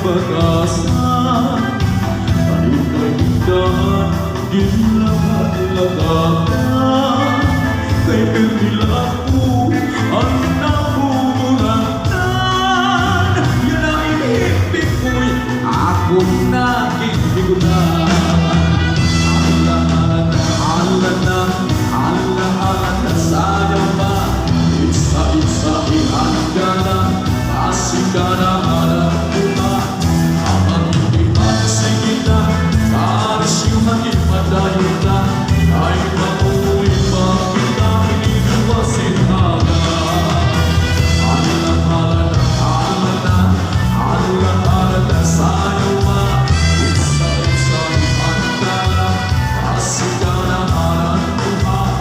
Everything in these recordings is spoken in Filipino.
batasan, panikay-daan, ginlahat-lagatan, kay pagkila ko ang namumuratan. Yan ang inibig ko'y akong naging bigulan. Ala-ala na sayaw ba, isa-isa ihanda na, pasig ka na harap ko ba. Ang iban sige na, karis yung maging madayo na, ay mauwi pa kita iniwasin aga. Ala-ala na sayaw ba, isa-isa ihanda na, pasig ka na harap ko ba.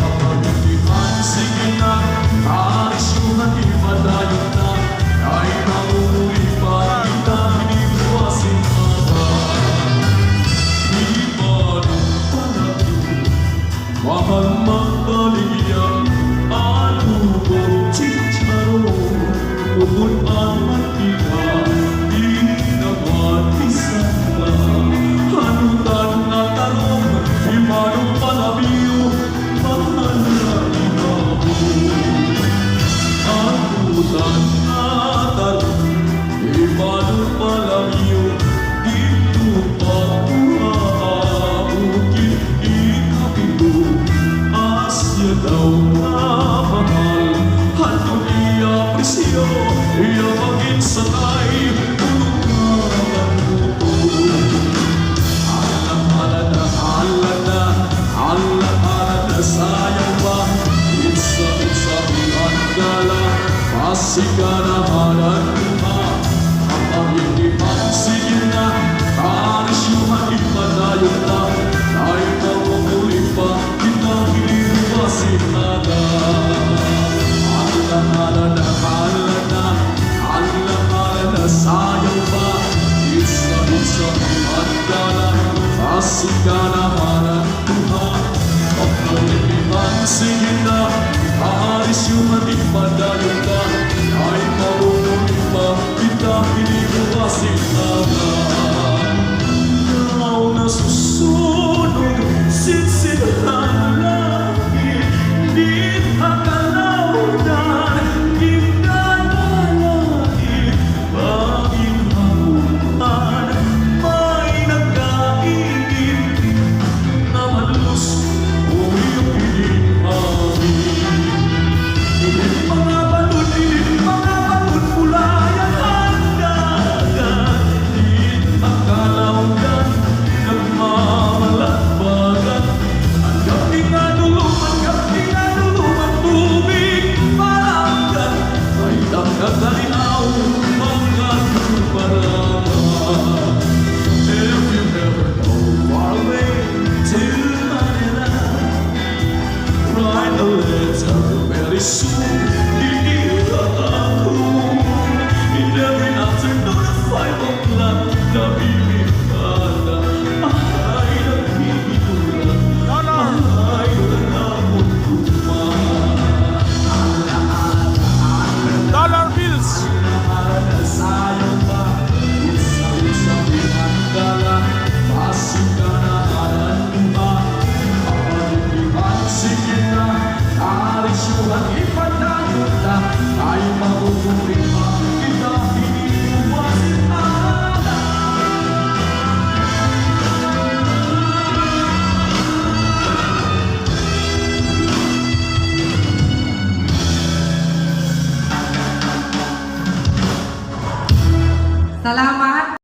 Ang iban sige na, karis yung maging madayo na, ay mauwi pa kita iniwasin aga. Mahal magbaligyan, alubong chicharo, ubod ang mantika, di naman isang ka. Hanutan na tarong, imanong palabiyo, mahal na inabu. Hanutan na tarong, imanong palabiyo, dito pa umaabukit ikapilo. Asya daw na mahal, hantong i-apresyo, i-apagin sakay, tulungan mo. Ala-ala na sayaw ba, isa-isa ihanda, pasig ka na harap ko ba. Ang pag-iipan sige na, karis yung hangin madayo na, ay mauuli pa kita iniwasin aga. Ala-ala na sayaw ba, isa-isa ihanda na, pasig ka na harap ko ba. Ang pag-iipan sige na, karis yung hangin madayo na, ay mauuli pa kita iniwasin aga. Now nasusunog, sinsidhan